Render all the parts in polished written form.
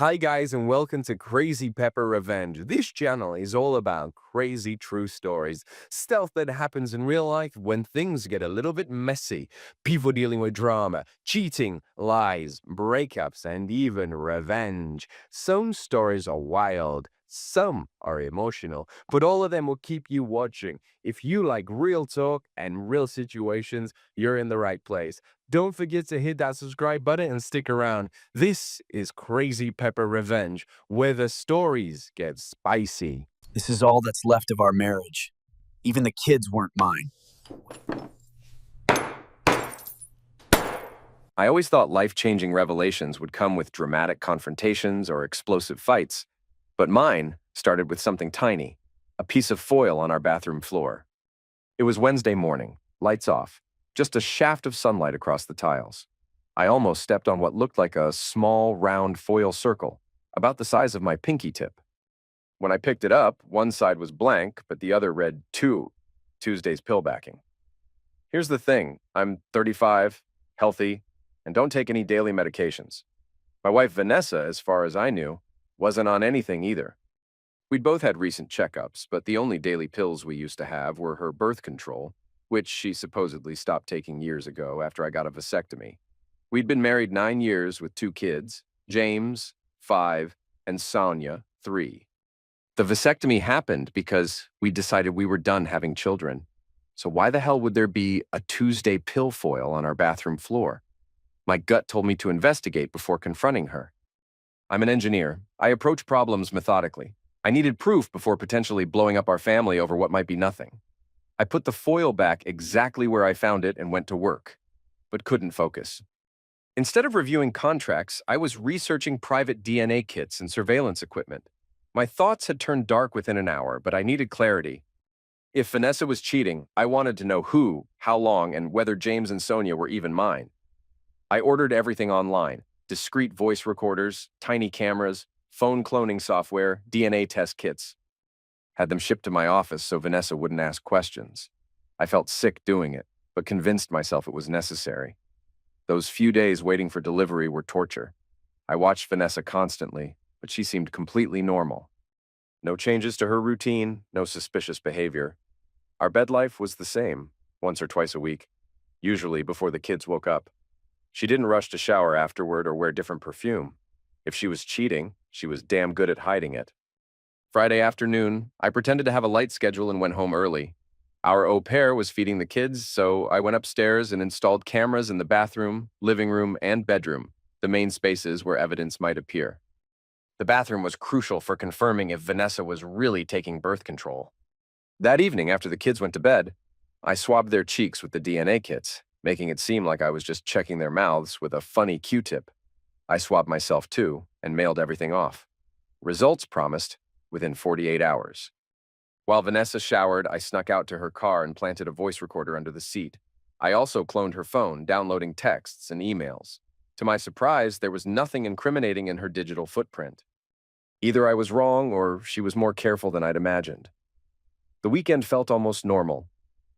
Hi guys and welcome to Crazy Pepper Revenge. This channel is all about crazy true stories, stuff that happens in real life when things get a little bit messy, people dealing with drama, cheating, lies, breakups, and even revenge. Some stories are wild, some are emotional, but all of them will keep you watching. If you like real talk and real situations, you're in the right place. Don't forget to hit that subscribe button and stick around. This is Crazy Pepper Revenge, where the stories get spicy. This is all that's left of our marriage. Even the kids weren't mine. I always thought life-changing revelations would come with dramatic confrontations or explosive fights, but mine started with something tiny, a piece of foil on our bathroom floor. It was Wednesday morning, lights off, just a shaft of sunlight across the tiles. I almost stepped on what looked like a small, round foil circle, about the size of my pinky tip. When I picked it up, one side was blank, but the other read Tuesday's pillbacking. Here's the thing, I'm 35, healthy, and don't take any daily medications. My wife Vanessa, as far as I knew, wasn't on anything either. We'd both had recent checkups, but the only daily pills we used to have were her birth control, which she supposedly stopped taking years ago after I got a vasectomy. We'd been married 9 years with 2 kids, James, 5, and Sonia, 3. The vasectomy happened because we decided we were done having children. So why the hell would there be a Tuesday pill foil on our bathroom floor? My gut told me to investigate before confronting her. I'm an engineer. I approach problems methodically. I needed proof before potentially blowing up our family over what might be nothing. I put the foil back exactly where I found it and went to work, but couldn't focus. Instead of reviewing contracts, I was researching private DNA kits and surveillance equipment. My thoughts had turned dark within an hour, but I needed clarity. If Vanessa was cheating, I wanted to know who, how long, and whether James and Sonia were even mine. I ordered everything online: discreet voice recorders, tiny cameras, phone cloning software, DNA test kits. Had them shipped to my office so Vanessa wouldn't ask questions. I felt sick doing it, but convinced myself it was necessary. Those few days waiting for delivery were torture. I watched Vanessa constantly, but she seemed completely normal. No changes to her routine, no suspicious behavior. Our bed life was the same, once or twice a week, usually before the kids woke up. She didn't rush to shower afterward or wear different perfume. If she was cheating, she was damn good at hiding it. Friday afternoon, I pretended to have a light schedule and went home early. Our au pair was feeding the kids, so I went upstairs and installed cameras in the bathroom, living room, and bedroom, the main spaces where evidence might appear. The bathroom was crucial for confirming if Vanessa was really taking birth control. That evening, after the kids went to bed, I swabbed their cheeks with the DNA kits, making it seem like I was just checking their mouths with a funny Q-tip. I swabbed myself too and mailed everything off. Results promised within 48 hours. While Vanessa showered, I snuck out to her car and planted a voice recorder under the seat. I also cloned her phone, downloading texts and emails. To my surprise, there was nothing incriminating in her digital footprint. Either I was wrong or she was more careful than I'd imagined. The weekend felt almost normal.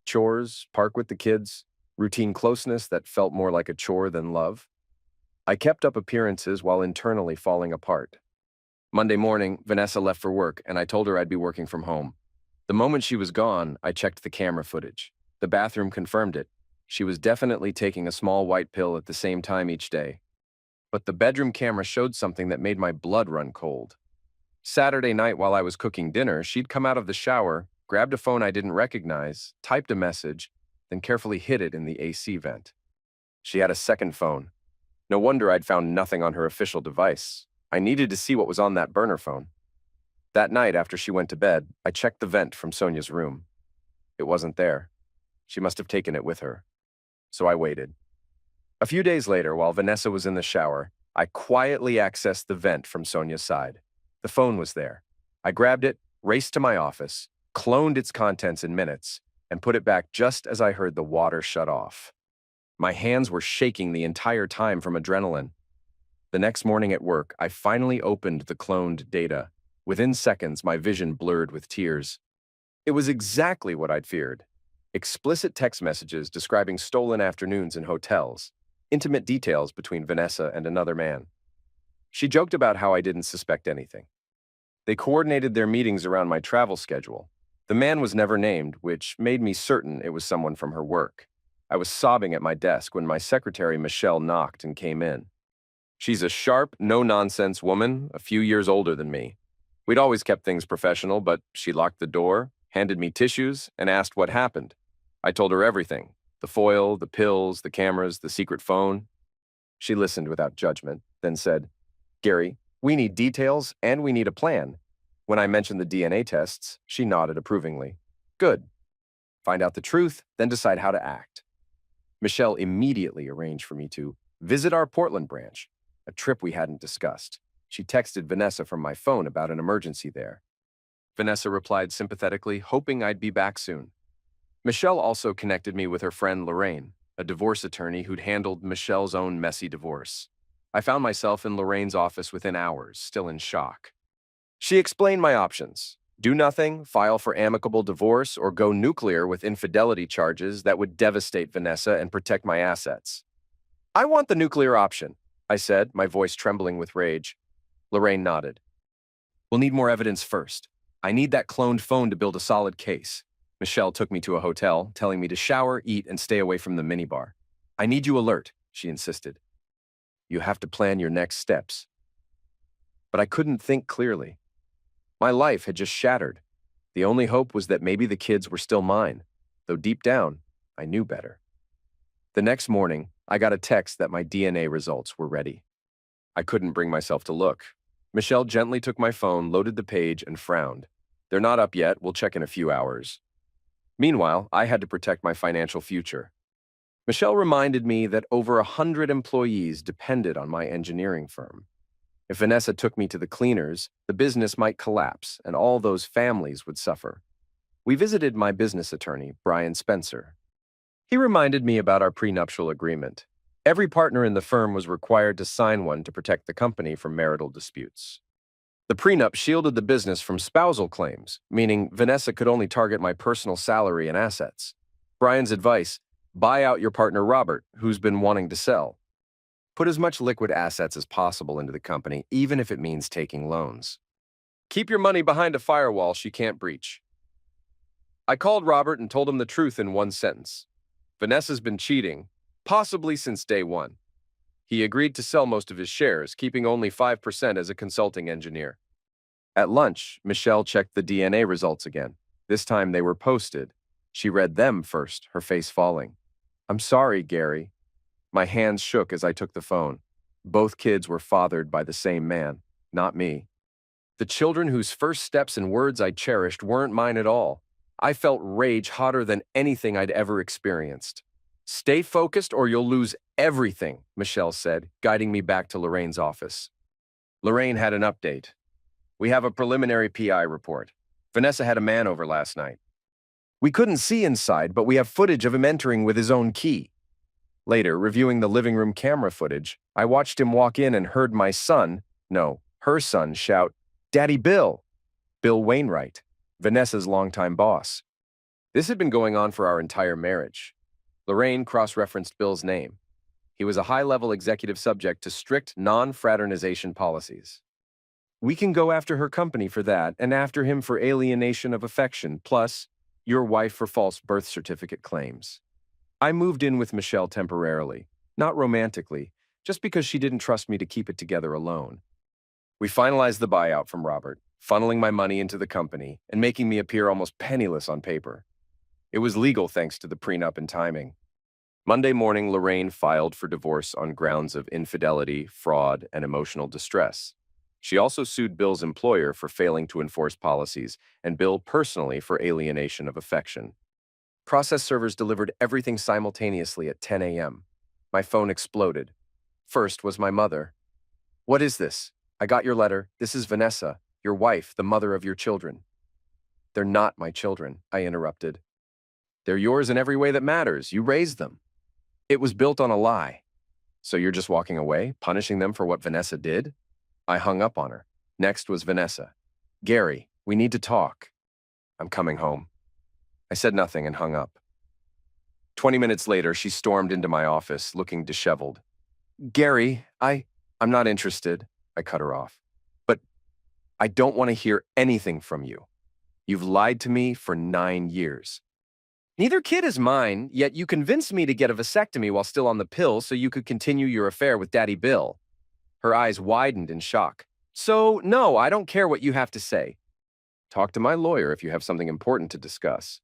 Chores, park with the kids, routine closeness that felt more like a chore than love. I kept up appearances while internally falling apart. Monday morning, Vanessa left for work, and I told her I'd be working from home. The moment she was gone, I checked the camera footage. The bathroom confirmed it. She was definitely taking a small white pill at the same time each day. But the bedroom camera showed something that made my blood run cold. Saturday night while I was cooking dinner, she'd come out of the shower, grabbed a phone I didn't recognize, typed a message, then carefully hid it in the AC vent. She had a second phone. No wonder I'd found nothing on her official device. I needed to see what was on that burner phone. That night, after she went to bed, I checked the vent from Sonia's room. It wasn't there. She must have taken it with her. So I waited. A few days later, while Vanessa was in the shower, I quietly accessed the vent from Sonia's side. The phone was there. I grabbed it, raced to my office, cloned its contents in minutes, and put it back just as I heard the water shut off. My hands were shaking the entire time from adrenaline. The next morning at work, I finally opened the cloned data. Within seconds, my vision blurred with tears. It was exactly what I'd feared. Explicit text messages describing stolen afternoons in hotels, intimate details between Vanessa and another man. She joked about how I didn't suspect anything. They coordinated their meetings around my travel schedule. The man was never named, which made me certain it was someone from her work. I was sobbing at my desk when my secretary, Michelle, knocked and came in. She's a sharp, no-nonsense woman, a few years older than me. We'd always kept things professional, but she locked the door, handed me tissues, and asked what happened. I told her everything: the foil, the pills, the cameras, the secret phone. She listened without judgment, then said, "Gary, we need details and we need a plan." When I mentioned the DNA tests, she nodded approvingly. "Good. Find out the truth, then decide how to act." Michelle immediately arranged for me to visit our Portland branch, a trip we hadn't discussed. She texted Vanessa from my phone about an emergency there. Vanessa replied sympathetically, hoping I'd be back soon. Michelle also connected me with her friend Lorraine, a divorce attorney who'd handled Michelle's own messy divorce. I found myself in Lorraine's office within hours, still in shock. She explained my options: do nothing, file for amicable divorce, or go nuclear with infidelity charges that would devastate Vanessa and protect my assets. "I want the nuclear option," I said, my voice trembling with rage. Lorraine nodded. "We'll need more evidence first. I need that cloned phone to build a solid case." Michelle took me to a hotel, telling me to shower, eat, and stay away from the minibar. "I need you alert," she insisted. "You have to plan your next steps." But I couldn't think clearly. My life had just shattered. The only hope was that maybe the kids were still mine, though deep down, I knew better. The next morning, I got a text that my DNA results were ready. I couldn't bring myself to look. Michelle gently took my phone, loaded the page, and frowned. "They're not up yet. We'll check in a few hours." Meanwhile, I had to protect my financial future. Michelle reminded me that over 100 employees depended on my engineering firm. If Vanessa took me to the cleaners, the business might collapse, and all those families would suffer. We visited my business attorney, Brian Spencer. He reminded me about our prenuptial agreement. Every partner in the firm was required to sign one to protect the company from marital disputes. The prenup shielded the business from spousal claims, meaning Vanessa could only target my personal salary and assets. Brian's advice: buy out your partner Robert, who's been wanting to sell. Put as much liquid assets as possible into the company, even if it means taking loans. Keep your money behind a firewall she can't breach. I called Robert and told him the truth in one sentence: Vanessa's been cheating, possibly since day one. He agreed to sell most of his shares, keeping only 5% as a consulting engineer. At lunch, Michelle checked the DNA results again. This time they were posted. She read them first, her face falling. "I'm sorry, Gary." My hands shook as I took the phone. Both kids were fathered by the same man, not me. The children whose first steps and words I cherished weren't mine at all. I felt rage hotter than anything I'd ever experienced. "Stay focused or you'll lose everything," Michelle said, guiding me back to Lorraine's office. Lorraine had an update. "We have a preliminary PI report. Vanessa had a man over last night. We couldn't see inside, but we have footage of him entering with his own key." Later, reviewing the living room camera footage, I watched him walk in and heard my son, no, her son, shout, "Daddy Bill!" Bill Wainwright, Vanessa's longtime boss. This had been going on for our entire marriage. Lorraine cross-referenced Bill's name. He was a high-level executive subject to strict non-fraternization policies. "We can go after her company for that, and after him for alienation of affection, plus your wife for false birth certificate claims." I moved in with Michelle temporarily, not romantically, just because she didn't trust me to keep it together alone. We finalized the buyout from Robert, funneling my money into the company and making me appear almost penniless on paper. It was legal thanks to the prenup and timing. Monday morning, Lorraine filed for divorce on grounds of infidelity, fraud, and emotional distress. She also sued Bill's employer for failing to enforce policies, and Bill personally for alienation of affection. Process servers delivered everything simultaneously at 10 a.m. My phone exploded. First was my mother. "What is this? I got your letter. This is Vanessa, your wife, the mother of your children." "They're not my children," I interrupted. "They're yours in every way that matters. You raised them." "It was built on a lie." "So you're just walking away, punishing them for what Vanessa did?" I hung up on her. Next was Vanessa. "Gary, we need to talk." "I'm coming home." I said nothing and hung up. 20 minutes later, she stormed into my office, looking disheveled. "Gary, I'm not interested." I cut her off. But I don't want to hear anything from you. You've lied to me for 9 years. Neither kid is mine, yet you convinced me to get a vasectomy while still on the pill so you could continue your affair with Daddy Bill. Her eyes widened in shock. So, no, I don't care what you have to say. Talk to my lawyer if you have something important to discuss.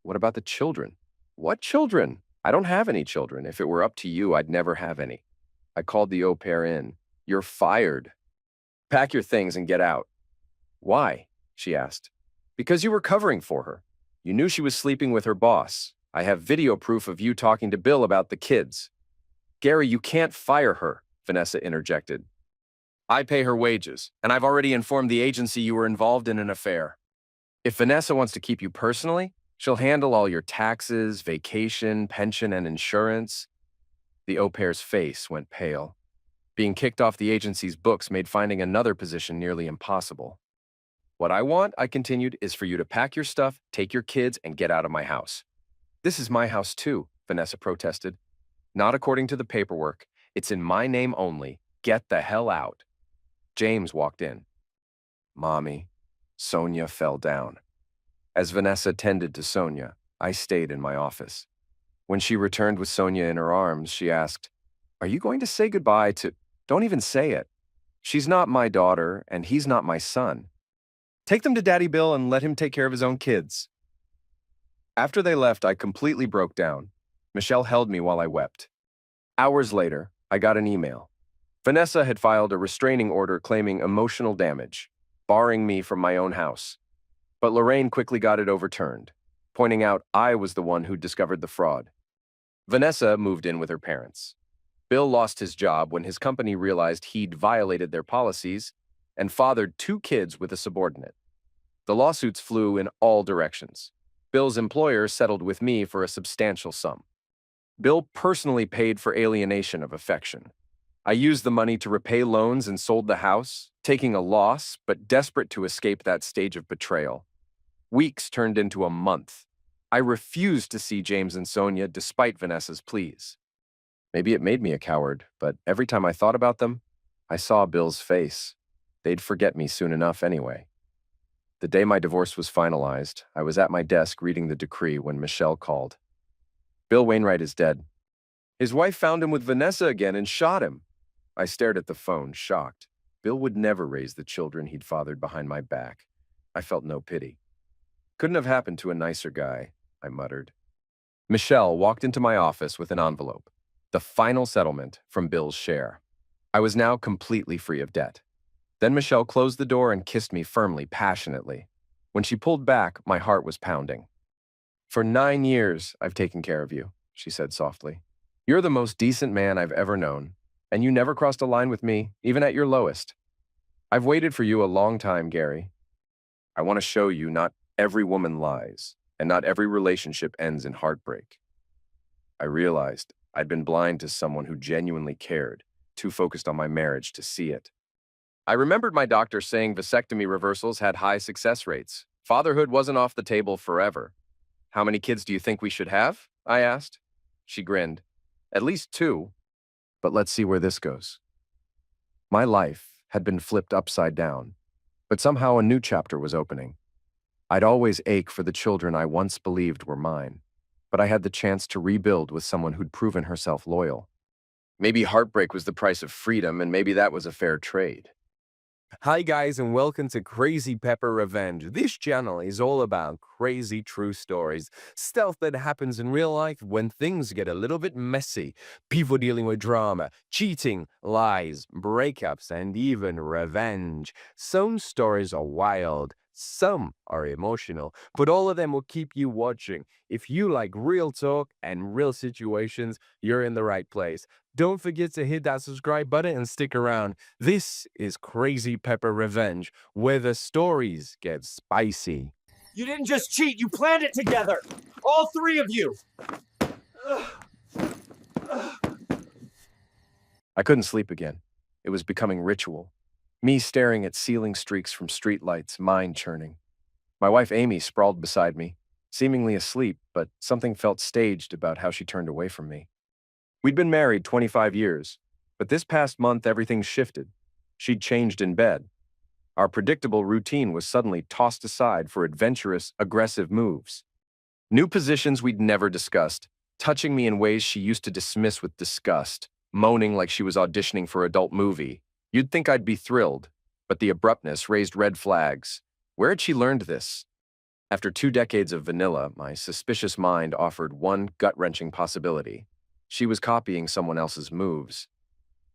What about the children? What children? I don't have any children. If it were up to you, I'd never have any. I called the au pair in. You're fired. Pack your things and get out. Why? She asked. Because you were covering for her. You knew she was sleeping with her boss. I have video proof of you talking to Bill about the kids. Gary, you can't fire her, Vanessa interjected. I pay her wages, and I've already informed the agency you were involved in an affair. If Vanessa wants to keep you personally, she'll handle all your taxes, vacation, pension, and insurance. The au pair's face went pale. Being kicked off the agency's books made finding another position nearly impossible. What I want, I continued, is for you to pack your stuff, take your kids, and get out of my house. This is my house too, Vanessa protested. Not according to the paperwork. It's in my name only. Get the hell out. James walked in. Mommy. Sonia fell down. As Vanessa tended to Sonia, I stayed in my office. When she returned with Sonia in her arms, she asked, Are you going to say goodbye to— Don't even say it. She's not my daughter, and he's not my son. Take them to Daddy Bill and let him take care of his own kids. After they left, I completely broke down. Michelle held me while I wept. Hours later, I got an email. Vanessa had filed a restraining order claiming emotional damage, barring me from my own house. But Lorraine quickly got it overturned, pointing out I was the one who discovered the fraud. Vanessa moved in with her parents. Bill lost his job when his company realized he'd violated their policies and fathered 2 kids with a subordinate. The lawsuits flew in all directions. Bill's employer settled with me for a substantial sum. Bill personally paid for alienation of affection. I used the money to repay loans and sold the house, taking a loss, but desperate to escape that stage of betrayal. Weeks turned into a month. I refused to see James and Sonia despite Vanessa's pleas. Maybe it made me a coward, but every time I thought about them, I saw Bill's face. They'd forget me soon enough anyway. The day my divorce was finalized, I was at my desk reading the decree when Michelle called. Bill Wainwright is dead. His wife found him with Vanessa again and shot him. I stared at the phone, shocked. Bill would never raise the children he'd fathered behind my back. I felt no pity. Couldn't have happened to a nicer guy, I muttered. Michelle walked into my office with an envelope. The final settlement from Bill's share. I was now completely free of debt. Then Michelle closed the door and kissed me firmly, passionately. When she pulled back, my heart was pounding. For 9 years, I've taken care of you, she said softly. You're the most decent man I've ever known, and you never crossed a line with me, even at your lowest. I've waited for you a long time, Gary. I want to show you not every woman lies, and not every relationship ends in heartbreak. I realized I'd been blind to someone who genuinely cared, too focused on my marriage to see it. I remembered my doctor saying vasectomy reversals had high success rates. Fatherhood wasn't off the table forever. How many kids do you think we should have? I asked. She grinned. At least 2. But let's see where this goes. My life had been flipped upside down, but somehow a new chapter was opening. I'd always ache for the children I once believed were mine, but I had the chance to rebuild with someone who'd proven herself loyal. Maybe heartbreak was the price of freedom, and maybe that was a fair trade. Hi guys and welcome to Crazy Pepper Revenge. This channel is all about crazy true stories, stuff that happens in real life when things get a little bit messy, people dealing with drama, cheating, lies, breakups, and even revenge. Some stories are wild, some are emotional, but all of them will keep you watching. If you like real talk and real situations, you're in the right place. Don't forget to hit that subscribe button and stick around. This is Crazy Pepper Revenge, where the stories get spicy. You didn't just cheat, you planned it together! All 3 of you! I couldn't sleep again. It was becoming ritual. Me staring at ceiling streaks from streetlights, mind churning. My wife Amy sprawled beside me, seemingly asleep, but something felt staged about how she turned away from me. We'd been married 25 years, but this past month everything shifted. She'd changed in bed. Our predictable routine was suddenly tossed aside for adventurous, aggressive moves. New positions we'd never discussed, touching me in ways she used to dismiss with disgust, moaning like she was auditioning for adult movie. You'd think I'd be thrilled, but the abruptness raised red flags. Where had she learned this? After 2 decades of vanilla, my suspicious mind offered one gut-wrenching possibility. She was copying someone else's moves.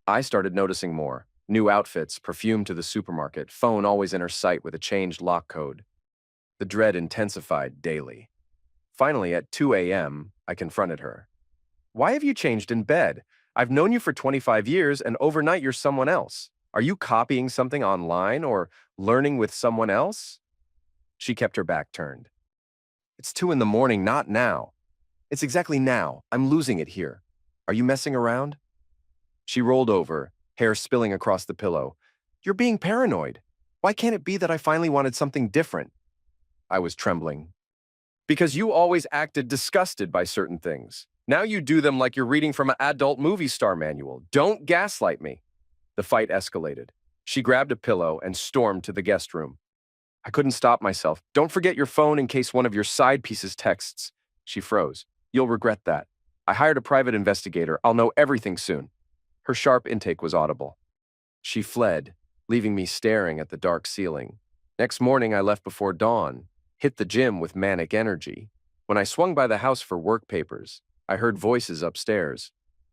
I started noticing more. New outfits, perfume to the supermarket, phone always in her sight with a changed lock code. The dread intensified daily. Finally, at 2 a.m., I confronted her. Why have you changed in bed? I've known you for 25 years, and overnight you're someone else. Are you copying something online or learning with someone else? She kept her back turned. It's 2 in the morning, not now. It's exactly now. I'm losing it here. Are you messing around? She rolled over, hair spilling across the pillow. You're being paranoid. Why can't it be that I finally wanted something different? I was trembling. Because you always acted disgusted by certain things. Now you do them like you're reading from an adult movie star manual. Don't gaslight me. The fight escalated. She grabbed a pillow and stormed to the guest room. I couldn't stop myself. Don't forget your phone in case one of your side pieces texts. She froze. You'll regret that. I hired a private investigator. I'll know everything soon. Her sharp intake was audible. She fled, leaving me staring at the dark ceiling. Next morning, I left before dawn, hit the gym with manic energy. When I swung by the house for work papers, I heard voices upstairs.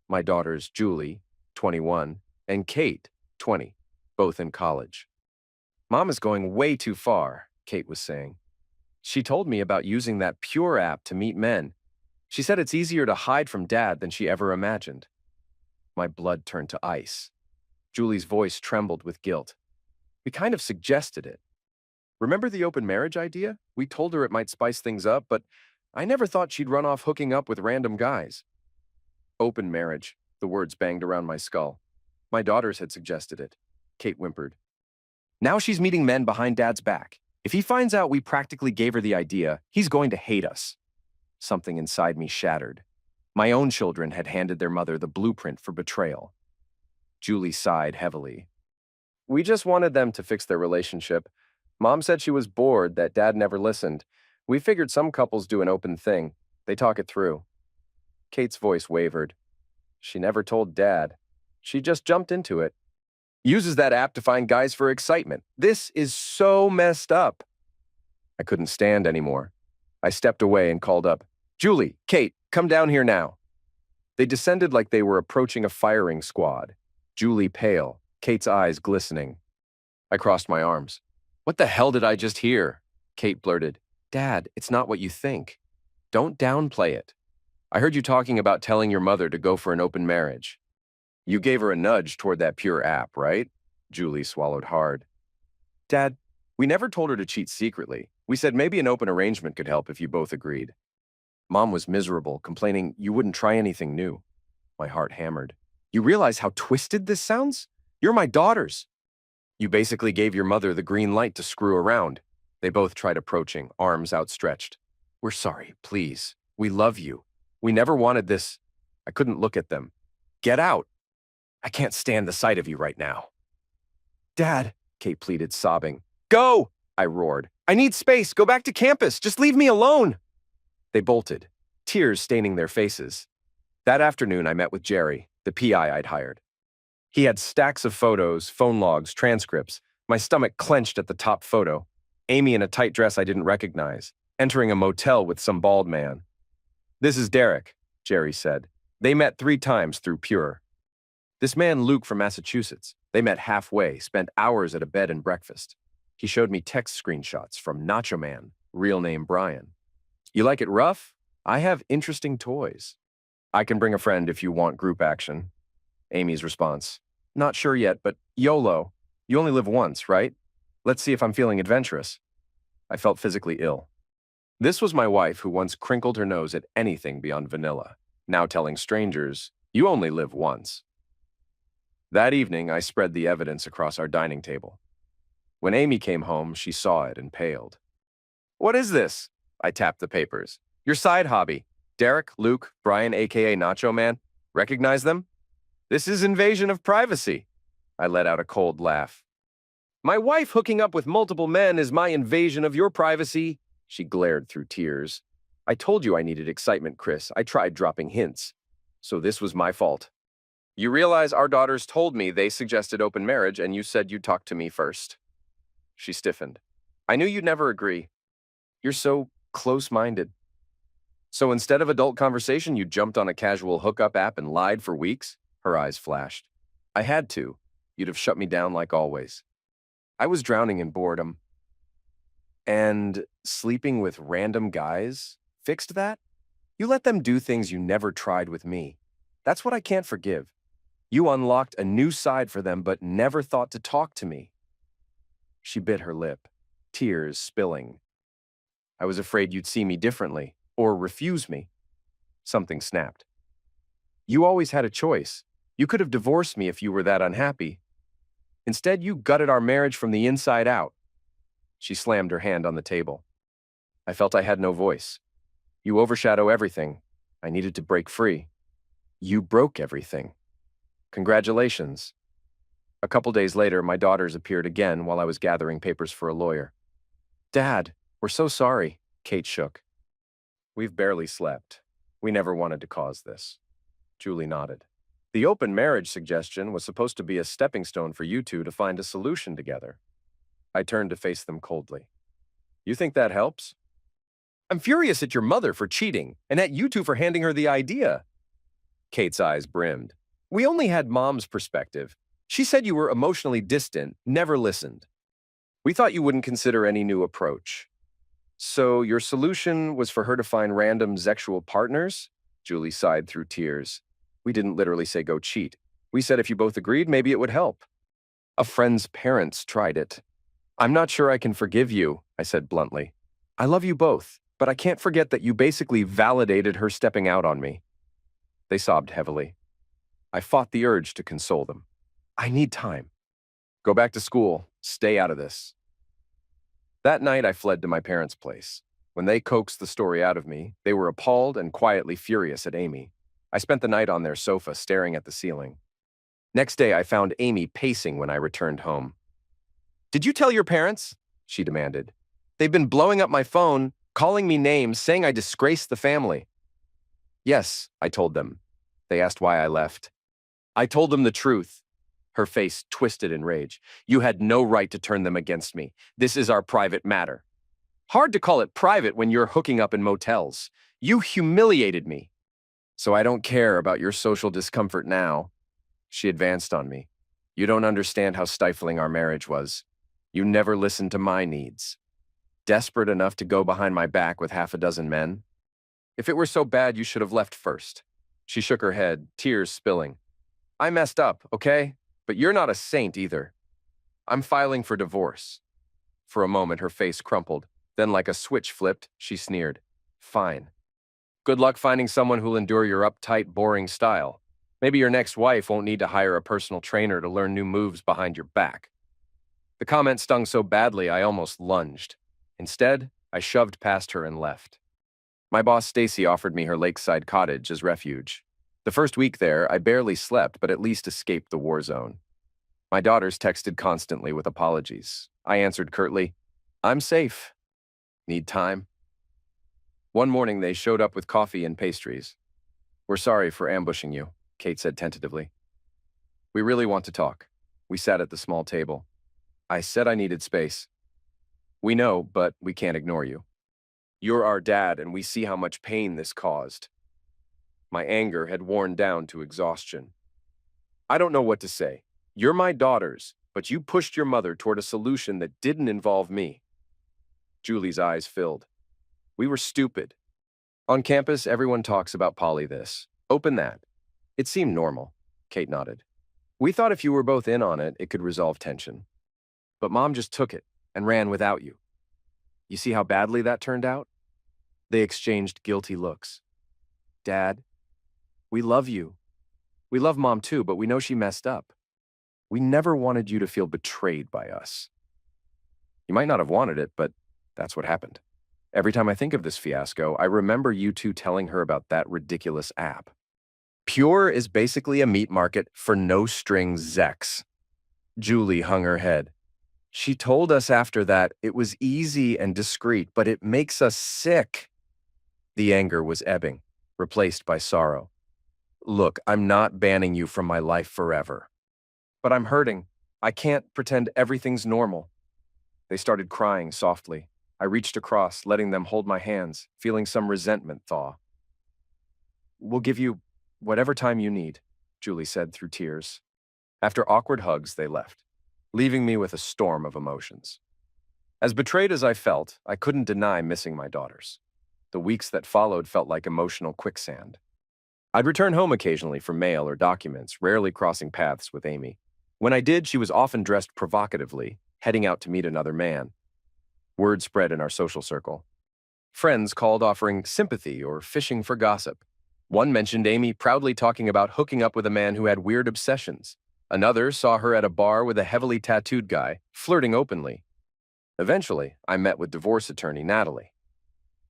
My daughters, Julie, 21, and Kate, 20, both in college. Mom is going way too far, Kate was saying. She told me about using that Pure app to meet men. She said it's easier to hide from Dad than she ever imagined. My blood turned to ice. Julie's voice trembled with guilt. We kind of suggested it. Remember the open marriage idea? We told her it might spice things up, but I never thought she'd run off hooking up with random guys. Open marriage, the words banged around my skull. My daughters had suggested it. Kate whimpered. Now she's meeting men behind Dad's back. If he finds out we practically gave her the idea, he's going to hate us. Something inside me shattered. My own children had handed their mother the blueprint for betrayal. Julie sighed heavily. We just wanted them to fix their relationship. Mom said she was bored that Dad never listened. We figured some couples do an open thing. They talk it through. Kate's voice wavered. She never told Dad. She just jumped into it. Uses that app to find guys for excitement. This is so messed up. I couldn't stand anymore. I stepped away and called up, Julie, Kate, come down here now. They descended like they were approaching a firing squad. Julie pale, Kate's eyes glistening. I crossed my arms. What the hell did I just hear? Kate blurted. Dad, it's not what you think. Don't downplay it. I heard you talking about telling your mother to go for an open marriage. You gave her a nudge toward that Pure app, right? Julie swallowed hard. Dad, we never told her to cheat secretly. We said maybe an open arrangement could help if you both agreed. Mom was miserable, complaining you wouldn't try anything new. My heart hammered. You realize how twisted this sounds? You're my daughters. You basically gave your mother the green light to screw around. They both tried approaching, arms outstretched. We're sorry, please. We love you. We never wanted this. I couldn't look at them. Get out. I can't stand the sight of you right now. Dad, Kate pleaded, sobbing. Go, I roared. I need space. Go back to campus. Just leave me alone. They bolted, tears staining their faces. That afternoon, I met with Jerry, the PI I'd hired. He had stacks of photos, phone logs, transcripts. My stomach clenched at the top photo. Amy in a tight dress I didn't recognize, entering a motel with some bald man. This is Derek, Jerry said. They met 3 times through Pure. This man, Luke from Massachusetts. They met halfway, spent hours at a bed and breakfast. He showed me text screenshots from Nacho Man, real name Brian. You like it rough? I have interesting toys. I can bring a friend if you want group action. Amy's response. Not sure yet, but YOLO. You only live once, right? Let's see if I'm feeling adventurous. I felt physically ill. This was my wife who once crinkled her nose at anything beyond vanilla, now telling strangers, you only live once. That evening, I spread the evidence across our dining table. When Amy came home, she saw it and paled. What is this? I tapped the papers. Your side hobby. Derek, Luke, Brian, aka Nacho Man. Recognize them? This is invasion of privacy. I let out a cold laugh. My wife hooking up with multiple men is my invasion of your privacy, she glared through tears. I told you I needed excitement, Chris. I tried dropping hints. So this was my fault. You realize our daughters told me they suggested open marriage and you said you'd talk to me first. She stiffened. I knew you'd never agree. You're so close-minded. So instead of adult conversation, you jumped on a casual hookup app and lied for weeks? Her eyes flashed. I had to. You'd have shut me down like always. I was drowning in boredom. And sleeping with random guys fixed that? You let them do things you never tried with me. That's what I can't forgive. You unlocked a new side for them but never thought to talk to me. She bit her lip, tears spilling. I was afraid you'd see me differently or refuse me. Something snapped. You always had a choice. You could have divorced me if you were that unhappy. Instead, you gutted our marriage from the inside out. She slammed her hand on the table. I felt I had no voice. You overshadow everything. I needed to break free. You broke everything. Congratulations. A couple days later, my daughters appeared again while I was gathering papers for a lawyer. Dad, we're so sorry, Kate shook. We've barely slept. We never wanted to cause this. Julie nodded. The open marriage suggestion was supposed to be a stepping stone for you two to find a solution together. I turned to face them coldly. You think that helps? I'm furious at your mother for cheating and at you two for handing her the idea. Kate's eyes brimmed. We only had Mom's perspective. She said you were emotionally distant, never listened. We thought you wouldn't consider any new approach. So your solution was for her to find random sexual partners? Julie sighed through tears. We didn't literally say go cheat. We said if you both agreed, maybe it would help. A friend's parents tried it. I'm not sure I can forgive you, I said bluntly. I love you both, but I can't forget that you basically validated her stepping out on me. They sobbed heavily. I fought the urge to console them. I need time. Go back to school. Stay out of this. That night, I fled to my parents' place. When they coaxed the story out of me, they were appalled and quietly furious at Amy. I spent the night on their sofa, staring at the ceiling. Next day, I found Amy pacing when I returned home. Did you tell your parents? She demanded. They've been blowing up my phone, calling me names, saying I disgraced the family. Yes, I told them. They asked why I left. I told them the truth. Her face twisted in rage. You had no right to turn them against me. This is our private matter. Hard to call it private when you're hooking up in motels. You humiliated me. So I don't care about your social discomfort now. She advanced on me. You don't understand how stifling our marriage was. You never listened to my needs. Desperate enough to go behind my back with half a dozen men? If it were so bad, you should have left first. She shook her head, tears spilling. I messed up, okay? But you're not a saint either. I'm filing for divorce. For a moment, her face crumpled. Then, like a switch flipped, she sneered. Fine. Good luck finding someone who'll endure your uptight, boring style. Maybe your next wife won't need to hire a personal trainer to learn new moves behind your back. The comment stung so badly I almost lunged. Instead, I shoved past her and left. My boss Stacy offered me her lakeside cottage as refuge. The first week there, I barely slept, but at least escaped the war zone. My daughters texted constantly with apologies. I answered curtly, I'm safe. Need time? One morning, they showed up with coffee and pastries. We're sorry for ambushing you, Kate said tentatively. We really want to talk. We sat at the small table. I said I needed space. We know, but we can't ignore you. You're our dad, and we see how much pain this caused. My anger had worn down to exhaustion. I don't know what to say. You're my daughters, but you pushed your mother toward a solution that didn't involve me. Julie's eyes filled. We were stupid. On campus, everyone talks about poly this. Open that. It seemed normal. Kate nodded. We thought if you were both in on it, it could resolve tension. But Mom just took it and ran without you. You see how badly that turned out? They exchanged guilty looks. Dad, we love you. We love Mom too, but we know she messed up. We never wanted you to feel betrayed by us. You might not have wanted it, but that's what happened. Every time I think of this fiasco, I remember you two telling her about that ridiculous app. Pure is basically a meat market for no-strings Zex. Julie hung her head. She told us after that it was easy and discreet, but it makes us sick. The anger was ebbing, replaced by sorrow. Look, I'm not banning you from my life forever. But I'm hurting. I can't pretend everything's normal. They started crying softly. I reached across, letting them hold my hands, feeling some resentment thaw. We'll give you whatever time you need, Julie said through tears. After awkward hugs, they left, leaving me with a storm of emotions. As betrayed as I felt, I couldn't deny missing my daughters. The weeks that followed felt like emotional quicksand. I'd return home occasionally for mail or documents, rarely crossing paths with Amy. When I did, she was often dressed provocatively, heading out to meet another man. Word spread in our social circle. Friends called offering sympathy or fishing for gossip. One mentioned Amy proudly talking about hooking up with a man who had weird obsessions. Another saw her at a bar with a heavily tattooed guy, flirting openly. Eventually, I met with divorce attorney Natalie.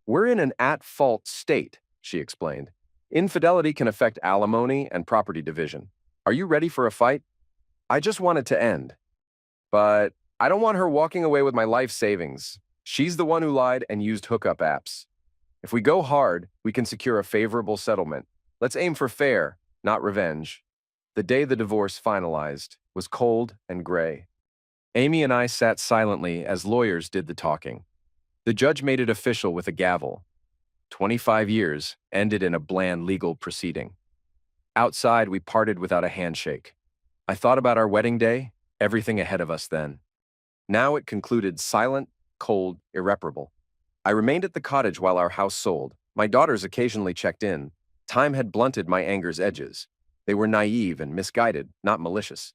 We're in an at-fault state, she explained. Infidelity can affect alimony and property division. Are you ready for a fight? I just want it to end. But I don't want her walking away with my life savings. She's the one who lied and used hookup apps. If we go hard, we can secure a favorable settlement. Let's aim for fair, not revenge. The day the divorce finalized was cold and gray. Amy and I sat silently as lawyers did the talking. The judge made it official with a gavel. 25 years ended in a bland legal proceeding. Outside, we parted without a handshake. I thought about our wedding day, everything ahead of us then. Now it concluded silent, cold, irreparable. I remained at the cottage while our house sold. My daughters occasionally checked in. Time had blunted my anger's edges. They were naive and misguided, not malicious.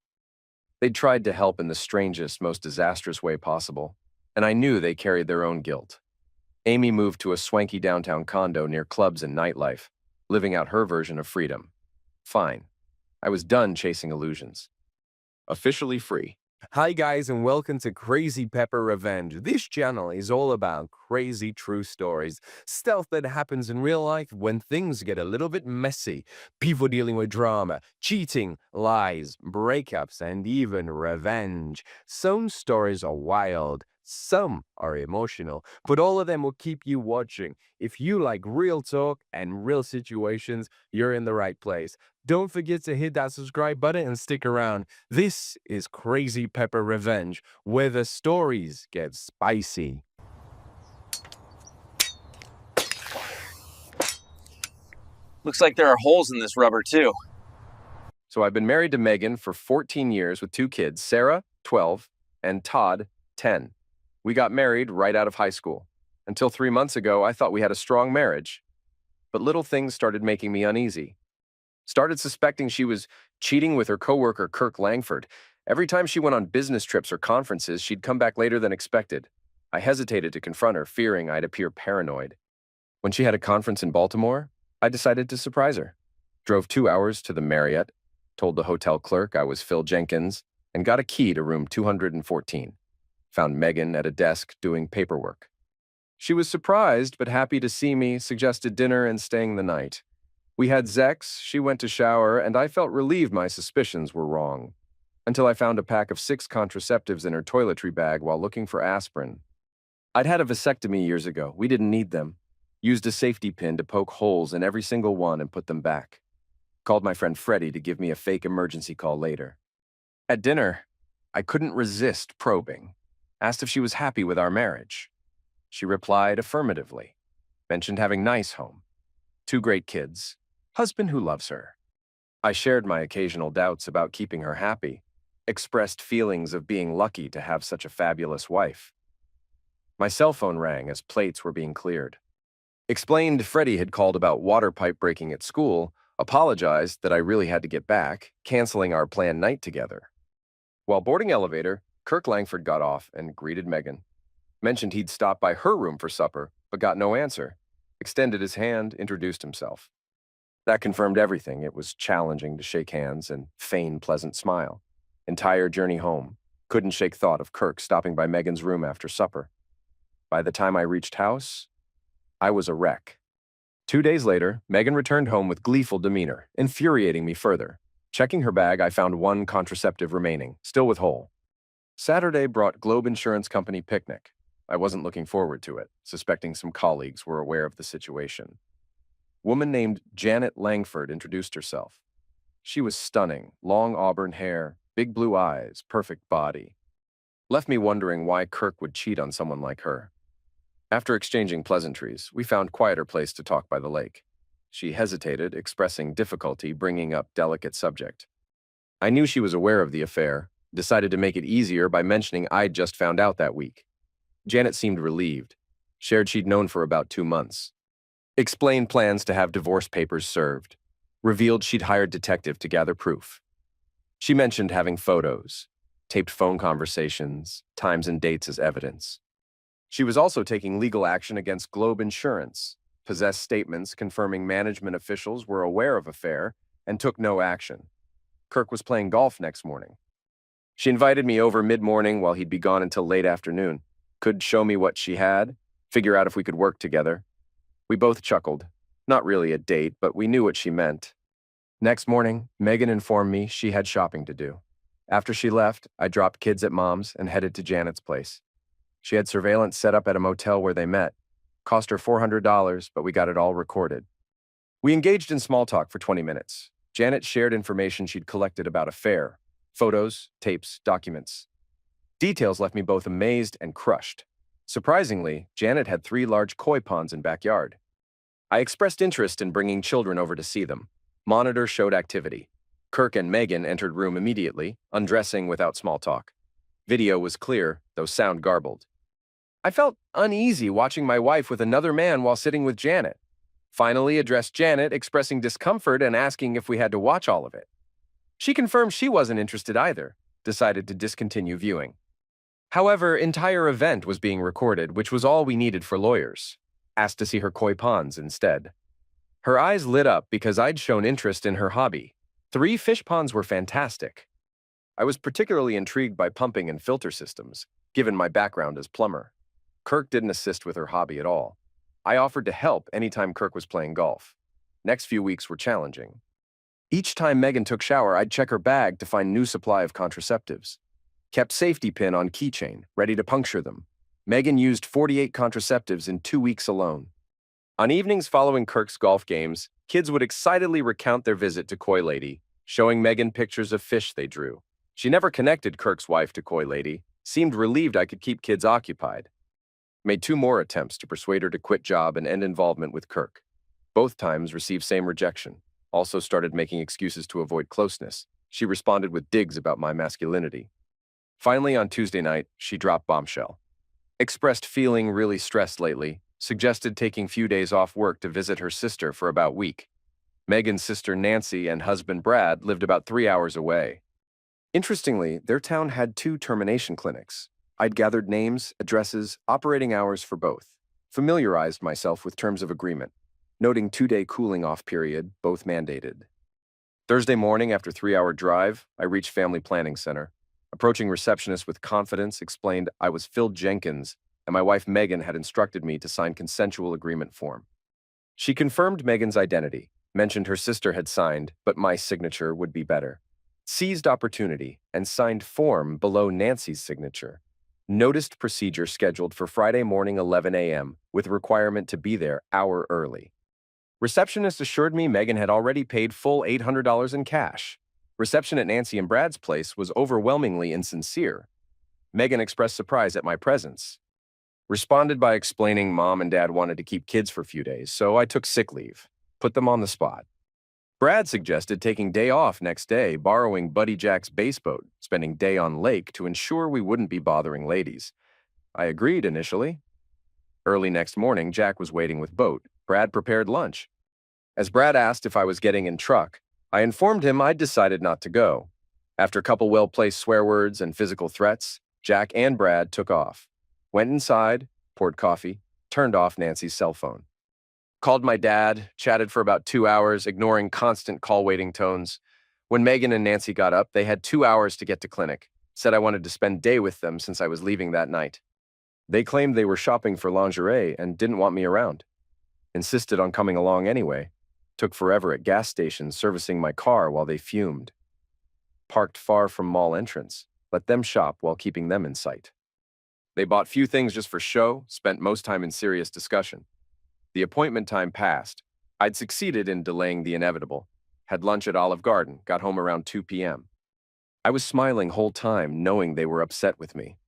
They'd tried to help in the strangest, most disastrous way possible, and I knew they carried their own guilt. Amy moved to a swanky downtown condo near clubs and nightlife, living out her version of freedom. Fine. I was done chasing illusions. Officially free. Hi guys and welcome to Crazy Pepper Revenge. This channel is all about crazy true stories, stuff that happens in real life when things get a little bit messy, people dealing with drama, cheating, lies, breakups, and even revenge. Some stories are wild, some are emotional, but all of them will keep you watching. If you like real talk and real situations, you're in the right place. Don't forget to hit that subscribe button and stick around. This is Crazy Pepper Revenge, where the stories get spicy. Looks like there are holes in this rubber, too. So I've been married to Megan for 14 years with 2 kids, Sarah, 12, and Todd, 10. We got married right out of high school. Until 3 months ago, I thought we had a strong marriage. But little things started making me uneasy. Started suspecting she was cheating with her coworker, Kirk Langford. Every time she went on business trips or conferences, she'd come back later than expected. I hesitated to confront her, fearing I'd appear paranoid. When she had a conference in Baltimore, I decided to surprise her. Drove 2 hours to the Marriott, told the hotel clerk I was Phil Jenkins, and got a key to room 214. Found Megan at a desk doing paperwork. She was surprised but happy to see me, suggested dinner and staying the night. We had Zex, she went to shower, and I felt relieved my suspicions were wrong. Until I found a pack of 6 contraceptives in her toiletry bag while looking for aspirin. I'd had a vasectomy years ago. We didn't need them. Used a safety pin to poke holes in every single one and put them back. Called my friend Freddie to give me a fake emergency call later. At dinner, I couldn't resist probing. Asked if she was happy with our marriage. She replied affirmatively. Mentioned having nice home. 2 great kids. Husband who loves her. I shared my occasional doubts about keeping her happy. Expressed feelings of being lucky to have such a fabulous wife. My cell phone rang as plates were being cleared. Explained Freddie had called about water pipe breaking at school, apologized that I really had to get back, canceling our planned night together. While boarding elevator, Kirk Langford got off and greeted Megan. Mentioned he'd stop by her room for supper, but got no answer. Extended his hand, introduced himself. That confirmed everything. It was challenging to shake hands and feign pleasant smile. Entire journey home. Couldn't shake thought of Kirk stopping by Megan's room after supper. By the time I reached house, I was a wreck. 2 days later, Megan returned home with gleeful demeanor, infuriating me further. Checking her bag, I found one contraceptive remaining, still with hole. Saturday brought Globe Insurance Company picnic. I wasn't looking forward to it, suspecting some colleagues were aware of the situation. Woman named Janet Langford introduced herself. She was stunning, long auburn hair, big blue eyes, perfect body. Left me wondering why Kirk would cheat on someone like her. After exchanging pleasantries, we found quieter place to talk by the lake. She hesitated, expressing difficulty bringing up delicate subject. I knew she was aware of the affair, decided to make it easier by mentioning I'd just found out that week. Janet seemed relieved, shared she'd known for about 2 months. Explained plans to have divorce papers served, revealed she'd hired detective to gather proof. She mentioned having photos, taped phone conversations, times and dates as evidence. She was also taking legal action against Globe Insurance, possessed statements confirming management officials were aware of affair and took no action. Kirk was playing golf next morning. She invited me over mid-morning while he'd be gone until late afternoon. Could show me what she had, figure out if we could work together. We both chuckled. Not really a date, but we knew what she meant. Next morning, Megan informed me she had shopping to do. After she left, I dropped kids at Mom's and headed to Janet's place. She had surveillance set up at a motel where they met. Cost her $400, but we got it all recorded. We engaged in small talk for 20 minutes. Janet shared information she'd collected about affair. Photos, tapes, documents. Details left me both amazed and crushed. Surprisingly, Janet had 3 large koi ponds in backyard. I expressed interest in bringing children over to see them. Monitor showed activity. Kirk and Megan entered room immediately, undressing without small talk. Video was clear, though sound garbled. I felt uneasy watching my wife with another man while sitting with Janet. Finally addressed Janet, expressing discomfort and asking if we had to watch all of it. She confirmed she wasn't interested either, decided to discontinue viewing. However, entire event was being recorded, which was all we needed for lawyers. Asked to see her koi ponds instead. Her eyes lit up because I'd shown interest in her hobby. 3 fish ponds were fantastic. I was particularly intrigued by pumping and filter systems, given my background as plumber. Kirk didn't assist with her hobby at all. I offered to help anytime Kirk was playing golf. Next few weeks were challenging. Each time Megan took shower, I'd check her bag to find new supply of contraceptives. Kept safety pin on keychain, ready to puncture them. Megan used 48 contraceptives in 2 weeks alone. On evenings following Kirk's golf games, kids would excitedly recount their visit to Koi Lady, showing Megan pictures of fish they drew. She never connected Kirk's wife to Koi Lady, seemed relieved I could keep kids occupied. Made 2 more attempts to persuade her to quit job and end involvement with Kirk. Both times received same rejection. Also started making excuses to avoid closeness. She responded with digs about my masculinity. Finally, on Tuesday night, she dropped bombshell. Expressed feeling really stressed lately, suggested taking few days off work to visit her sister for about a week. Megan's sister Nancy and husband Brad lived about 3 hours away. Interestingly, their town had 2 termination clinics. I'd gathered names, addresses, operating hours for both. Familiarized myself with terms of agreement, noting 2-day cooling-off period, both mandated. Thursday morning, after 3-hour drive, I reached Family Planning Center. Approaching receptionist with confidence, explained I was Phil Jenkins, and my wife Megan had instructed me to sign consensual agreement form. She confirmed Megan's identity, mentioned her sister had signed, but my signature would be better. Seized opportunity and signed form below Nancy's signature. Noticed procedure scheduled for Friday morning 11 a.m. with requirement to be there hour early. Receptionist assured me Megan had already paid full $800 in cash. Reception at Nancy and Brad's place was overwhelmingly insincere. Megan expressed surprise at my presence. Responded by explaining Mom and Dad wanted to keep kids for a few days, so I took sick leave. Put them on the spot. Brad suggested taking day off next day, borrowing Buddy Jack's bass boat, spending day on lake to ensure we wouldn't be bothering ladies. I agreed initially. Early next morning, Jack was waiting with boat. Brad prepared lunch. As Brad asked if I was getting in truck, I informed him I'd decided not to go. After a couple well-placed swear words and physical threats, Jack and Brad took off. Went inside, poured coffee, turned off Nancy's cell phone. Called my dad, chatted for about 2 hours, ignoring constant call waiting tones. When Megan and Nancy got up, they had 2 hours to get to clinic. Said I wanted to spend day with them since I was leaving that night. They claimed they were shopping for lingerie and didn't want me around. Insisted on coming along anyway. Took forever at gas stations servicing my car while they fumed. parked far from mall entrance. Let them shop while keeping them in sight. They bought few things just for show, spent most time in serious discussion. The appointment time passed. I'd succeeded in delaying the inevitable. Had lunch at Olive Garden, got home around 2 p.m. I was smiling whole time, knowing they were upset with me.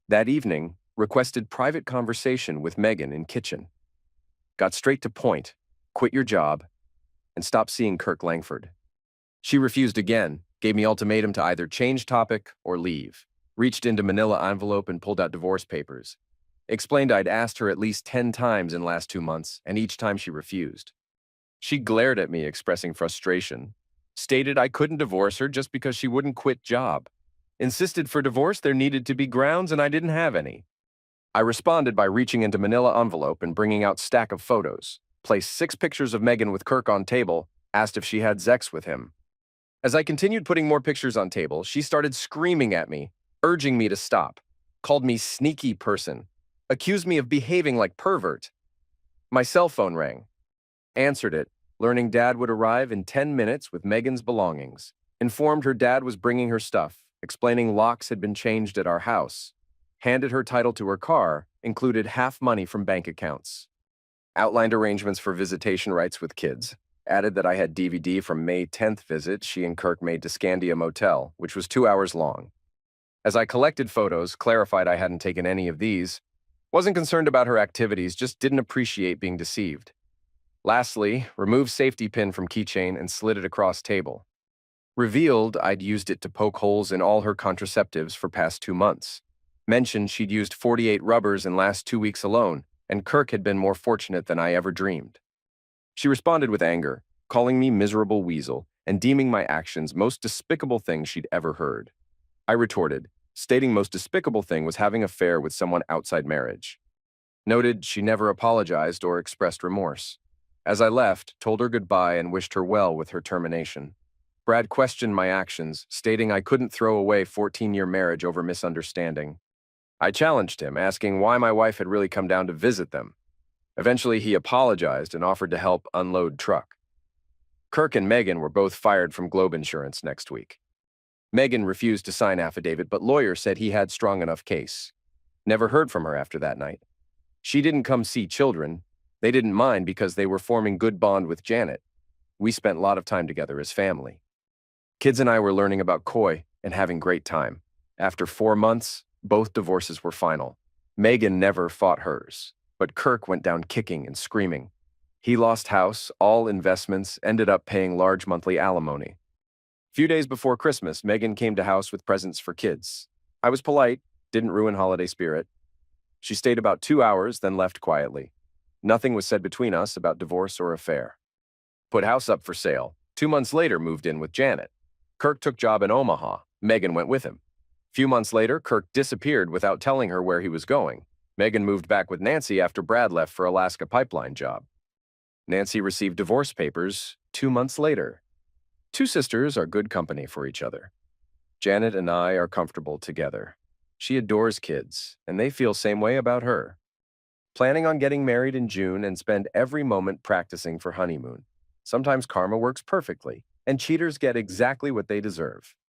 That evening, requested private conversation with Megan in kitchen. Got straight to point, quit your job, and stop seeing Kirk Langford. She refused again, gave me ultimatum to either change topic or leave. Reached into manila envelope and pulled out divorce papers. Explained I'd asked her at least 10 times in last 2 months, and each time she refused. She glared at me, expressing frustration. Stated I couldn't divorce her just because she wouldn't quit job. Insisted for divorce there needed to be grounds, and I didn't have any. I responded by reaching into manila envelope and bringing out stack of photos. Placed 6 pictures of Megan with Kirk on table, asked if she had sex with him. As I continued putting more pictures on table, she started screaming at me, urging me to stop. Called me sneaky person. Accused me of behaving like pervert. My cell phone rang. Answered it, learning Dad would arrive in 10 minutes with Megan's belongings. Informed her dad was bringing her stuff, explaining locks had been changed at our house. Handed her title to her car, included half money from bank accounts. Outlined arrangements for visitation rights with kids. Added that I had DVD from May 10th visit she and Kirk made to Scandia Motel, which was 2 hours long. As I collected photos, clarified I hadn't taken any of these. Wasn't concerned about her activities, just didn't appreciate being deceived. Lastly, removed safety pin from keychain and slid it across table. Revealed I'd used it to poke holes in all her contraceptives for past 2 months. Mentioned she'd used 48 rubbers in last 2 weeks alone, and Kirk had been more fortunate than I ever dreamed. She responded with anger, calling me miserable weasel and deeming my actions most despicable thing she'd ever heard. I retorted, stating most despicable thing was having an affair with someone outside marriage. Noted she never apologized or expressed remorse. As I left, told her goodbye and wished her well with her termination. Brad questioned my actions, stating I couldn't throw away 14-year marriage over misunderstanding. I challenged him, asking why my wife had really come down to visit them. Eventually, he apologized and offered to help unload truck. Kirk and Megan were both fired from Globe Insurance next week. Megan refused to sign affidavit, but lawyer said he had strong enough case. Never heard from her after that night. She didn't come see children. They didn't mind because they were forming good bond with Janet. We spent a lot of time together as family. Kids and I were learning about koi and having great time. After 4 months, both divorces were final. Megan never fought hers, but Kirk went down kicking and screaming. He lost house, all investments, ended up paying large monthly alimony. Few days before Christmas, Megan came to house with presents for kids. I was polite, didn't ruin holiday spirit. She stayed about 2 hours, then left quietly. Nothing was said between us about divorce or affair. Put house up for sale. 2 months later, moved in with Janet. Kirk took job in Omaha. Megan went with him. Few months later, Kirk disappeared without telling her where he was going. Megan moved back with Nancy after Brad left for Alaska pipeline job. Nancy received divorce papers 2 months later. 2 sisters are good company for each other. Janet and I are comfortable together. She adores kids, and they feel same way about her. Planning on getting married in June and spend every moment practicing for honeymoon. Sometimes karma works perfectly, and cheaters get exactly what they deserve.